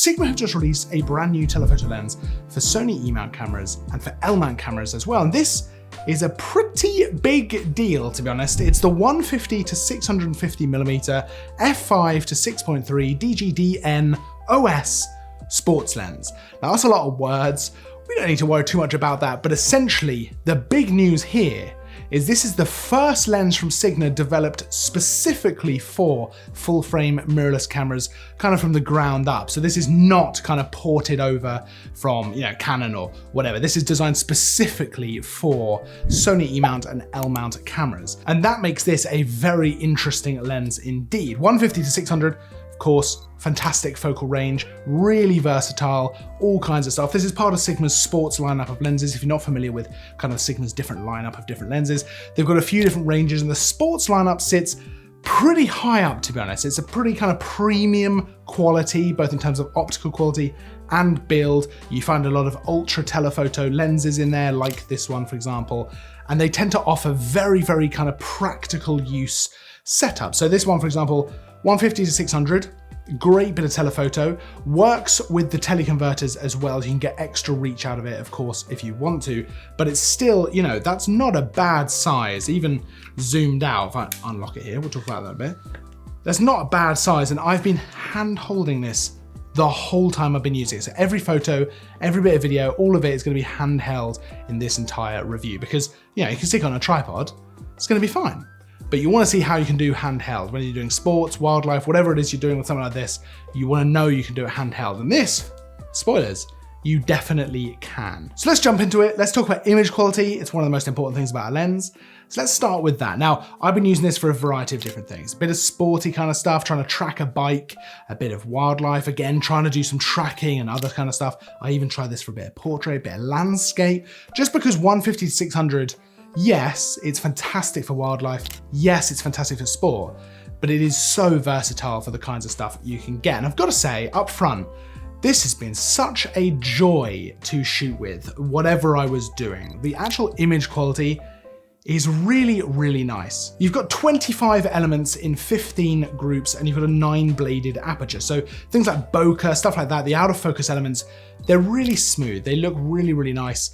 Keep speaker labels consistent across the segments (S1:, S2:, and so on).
S1: Sigma have just released a brand new telephoto lens for Sony E-mount cameras and for L-mount cameras as well. And this is a pretty big deal, to be honest. It's the 150 to 650 millimeter f5 to 6.3 DGDN OS sports lens. Now that's a lot of words. We don't need to worry too much about that, but essentially the big news here is this is the first lens from Sigma developed specifically for full frame mirrorless cameras, kind of from the ground up. So this is not kind of ported over from, Canon or whatever. This is designed specifically for Sony E-mount and L-mount cameras. And that makes this a very interesting lens indeed. 150 to 600, of course, fantastic focal range, really versatile, all kinds of stuff. This is part of Sigma's sports lineup of lenses. If you're not familiar with kind of Sigma's different lineup of different lenses, they've got a few different ranges, and the sports lineup sits pretty high up, to be honest. It's a pretty kind of premium quality, both in terms of optical quality and build. You find a lot of ultra telephoto lenses in there, like this one, for example, and they tend to offer very, very kind of practical use setup. So this one, for example, 150 to 600, great bit of telephoto, works with the teleconverters as well. You can get extra reach out of it, of course, if you want to, but it's still, that's not a bad size, even zoomed out. If I unlock it here, we'll talk about that a bit. That's not a bad size, and I've been hand holding this the whole time I've been using it. So every photo, every bit of video, all of it is gonna be handheld in this entire review because, you can stick it on a tripod, it's gonna be fine. But you want to see how you can do handheld. When you're doing sports, wildlife, whatever it is you're doing with something like this, you want to know you can do it handheld. And this, spoilers, you definitely can. So let's jump into it. Let's talk about image quality. It's one of the most important things about a lens. So let's start with that. Now, I've been using this for a variety of different things. A bit of sporty kind of stuff, trying to track a bike, a bit of wildlife, again, trying to do some tracking and other kind of stuff. I even tried this for a bit of portrait, a bit of landscape, just because 150 to 600, yes, it's fantastic for wildlife. Yes, it's fantastic for sport, but it is so versatile for the kinds of stuff you can get. And I've got to say up front, this has been such a joy to shoot with, whatever I was doing. The actual image quality is really, really nice. You've got 25 elements in 15 groups, and you've got a 9-bladed aperture. So things like bokeh, stuff like that, the autofocus elements, they're really smooth. They look really, really nice.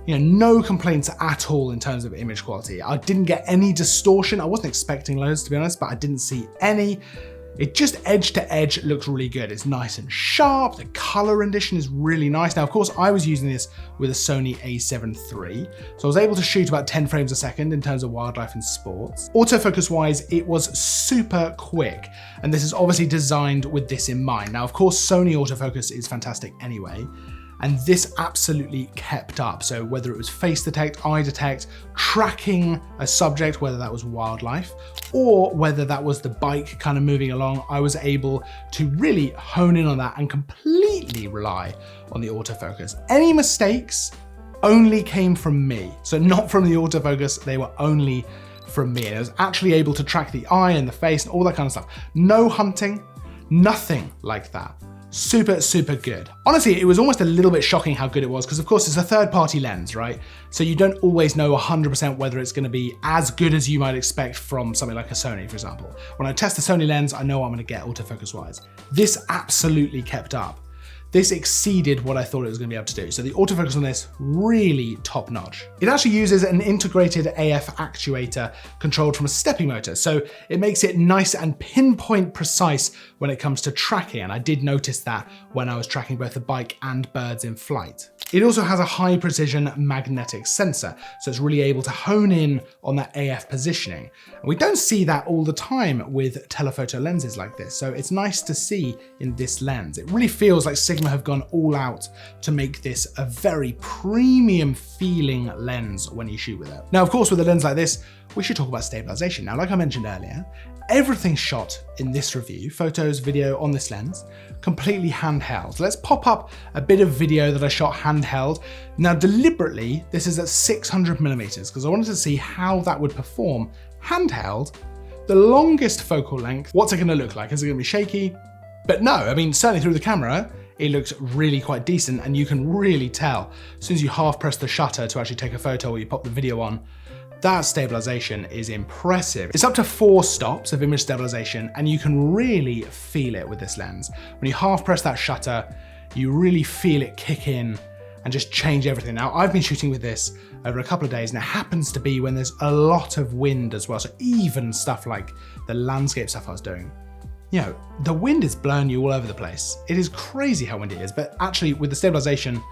S1: No complaints at all in terms of image quality. I didn't get any distortion. I wasn't expecting loads, to be honest, but I didn't see any. It just edge to edge looks really good. It's nice and sharp. The color rendition is really nice. Now, of course, I was using this with a Sony a7 III, so I was able to shoot about 10 frames a second in terms of wildlife and sports. Autofocus wise, it was super quick, and this is obviously designed with this in mind. Now, of course, Sony autofocus is fantastic anyway, and this absolutely kept up. So whether it was face detect, eye detect, tracking a subject, whether that was wildlife, or whether that was the bike kind of moving along, I was able to really hone in on that and completely rely on the autofocus. Any mistakes only came from me. So not from the autofocus, they were only from me. And I was actually able to track the eye and the face and all that kind of stuff. No hunting, nothing like that. Super, super good. Honestly, it was almost a little bit shocking how good it was, because of course it's a third-party lens, right? So you don't always know 100% whether it's gonna be as good as you might expect from something like a Sony, for example. When I test the Sony lens, I know what I'm gonna get autofocus-wise. This absolutely kept up. This exceeded what I thought it was gonna be able to do. So the autofocus on this, really top notch. It actually uses an integrated AF actuator controlled from a stepping motor. So it makes it nice and pinpoint precise when it comes to tracking. And I did notice that when I was tracking both the bike and birds in flight. It also has a high precision magnetic sensor. So it's really able to hone in on that AF positioning. And we don't see that all the time with telephoto lenses like this. So it's nice to see in this lens. It really feels like Sigma have gone all out to make this a very premium feeling lens when you shoot with it. Now, of course, with a lens like this, we should talk about stabilization. Now, like I mentioned earlier, everything shot in this review, photos, video on this lens, completely handheld. Let's pop up a bit of video that I shot handheld. Now, deliberately, this is at 600 millimeters because I wanted to see how that would perform handheld. The longest focal length, what's it gonna look like? Is it gonna be shaky? But no, I mean, certainly through the camera, it looks really quite decent, and you can really tell as soon as you half press the shutter to actually take a photo or you pop the video on, That stabilization is impressive. It's up to 4 stops of image stabilization, and you can really feel it with this lens. When you half press that shutter, you really feel it kick in and just change everything. Now, I've been shooting with this over a couple of days, and it happens to be when there's a lot of wind as well. So even stuff like the landscape stuff I was doing, you know, the wind is blowing you all over the place. It is crazy how windy it is, but actually with the stabilization,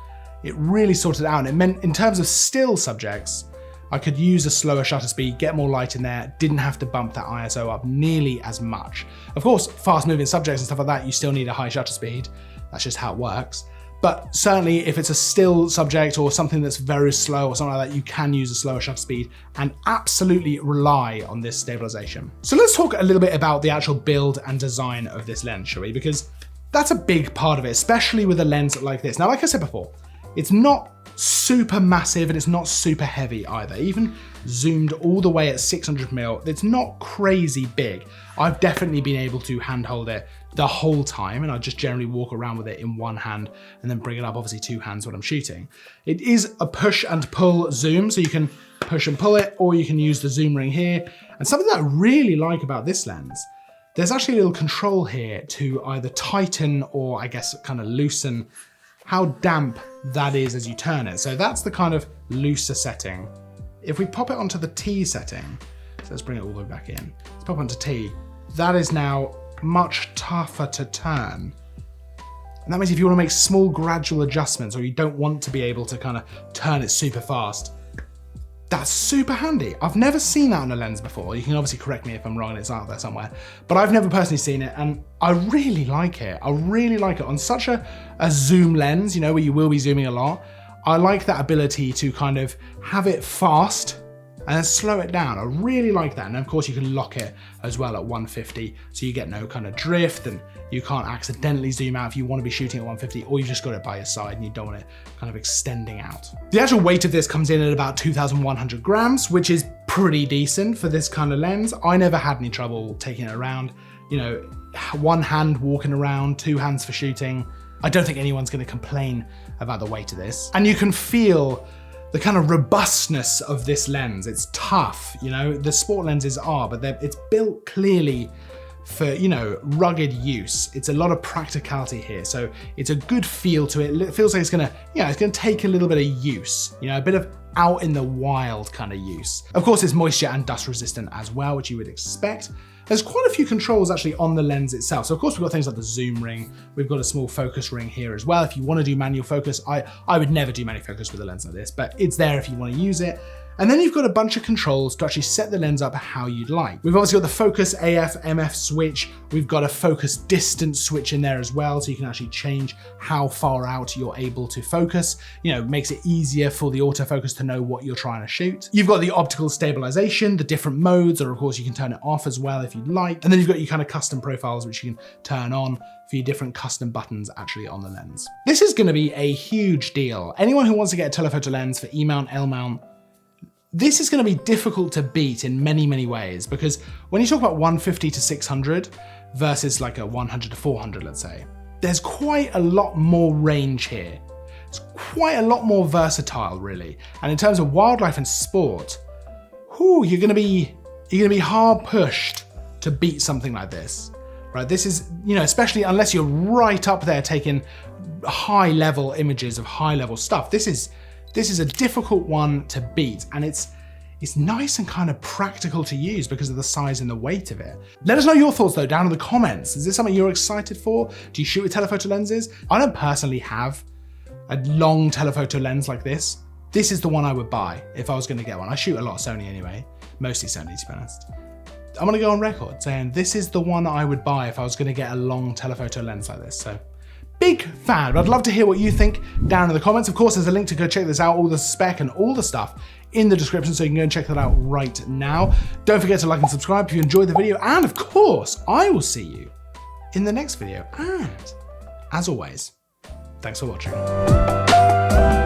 S1: it really sorted it out. And it meant in terms of still subjects, I could use a slower shutter speed, get more light in there, didn't have to bump that ISO up nearly as much. Of course, fast moving subjects and stuff like that, you still need a high shutter speed. That's just how it works. But certainly if it's a still subject or something that's very slow or something like that, you can use a slower shutter speed and absolutely rely on this stabilization. So let's talk a little bit about the actual build and design of this lens, shall we? Because that's a big part of it, especially with a lens like this. Now, like I said before, it's not super massive and it's not super heavy either. Even zoomed all the way at 600mm, it's not crazy big. I've definitely been able to handhold it the whole time, and I just generally walk around with it in one hand and then bring it up, obviously 2 hands when I'm shooting. It is a push and pull zoom, so you can push and pull it, or you can use the zoom ring here. And something that I really like about this lens, there's actually a little control here to either tighten or I guess kind of loosen how damp that is as you turn it. So that's the kind of looser setting. If we pop it onto the T setting, so let's bring it all the way back in. Let's pop onto T. That is now much tougher to turn. And that means if you want to make small gradual adjustments, or you don't want to be able to kind of turn it super fast, that's super handy. I've never seen that on a lens before. You can obviously correct me if I'm wrong and it's out there somewhere, but I've never personally seen it, and I really like it. I really like it on such a zoom lens, you know, where you will be zooming a lot. I like that ability to kind of have it fast and then slow it down. I really like that. And of course you can lock it as well at 150, so you get no kind of drift and you can't accidentally zoom out if you want to be shooting at 150, or you've just got it by your side and you don't want it kind of extending out. The actual weight of this comes in at about 2,100 grams, which is pretty decent for this kind of lens. I never had any trouble taking it around. You know, 1 hand walking around, 2 hands for shooting. I don't think anyone's going to complain about the weight of this. And you can feel the kind of robustness of this lens. It's tough, you know, the sport lenses are, but it's built clearly for, you know, rugged use. It's a lot of practicality here. So it's a good feel to it. It feels like it's gonna, you know, it's gonna take a little bit of use, you know, a bit of out in the wild kind of use. Of course, it's moisture and dust resistant as well, which you would expect. There's quite a few controls actually on the lens itself. So of course we've got things like the zoom ring. We've got a small focus ring here as well. If you want to do manual focus, I would never do manual focus with a lens like this, but it's there if you want to use it. And then you've got a bunch of controls to actually set the lens up how you'd like. We've obviously got the focus AF, MF switch. We've got a focus distance switch in there as well, so you can actually change how far out you're able to focus. You know, makes it easier for the autofocus to know what you're trying to shoot. You've got the optical stabilization, the different modes, or of course you can turn it off as well if you'd like. And then you've got your kind of custom profiles, which you can turn on for your different custom buttons actually on the lens. This is gonna be a huge deal. Anyone who wants to get a telephoto lens for E-mount, L-mount, this is going to be difficult to beat in many, many ways, because when you talk about 150 to 600 versus like a 100 to 400, let's say, there's quite a lot more range here. It's quite a lot more versatile, really. And in terms of wildlife and sport, you're going to be hard pushed to beat something like this, right? This is, you know, especially unless you're right up there taking high level images of high level stuff. This is a difficult one to beat, and it's nice and kind of practical to use because of the size and the weight of it. Let us know your thoughts though down in the comments. Is this something you're excited for? Do you shoot with telephoto lenses? I don't personally have a long telephoto lens like this. This is the one I would buy if I was gonna get one. I shoot a lot of Sony anyway, mostly Sony to be honest. I'm gonna go on record saying this is the one I would buy if I was gonna get a long telephoto lens like this. So, big fan, but I'd love to hear what you think down in the comments. Of course, there's a link to go check this out, all the spec and all the stuff in the description, so you can go and check that out right now. Don't forget to like and subscribe if you enjoyed the video, and of course, I will see you in the next video. And as always, thanks for watching.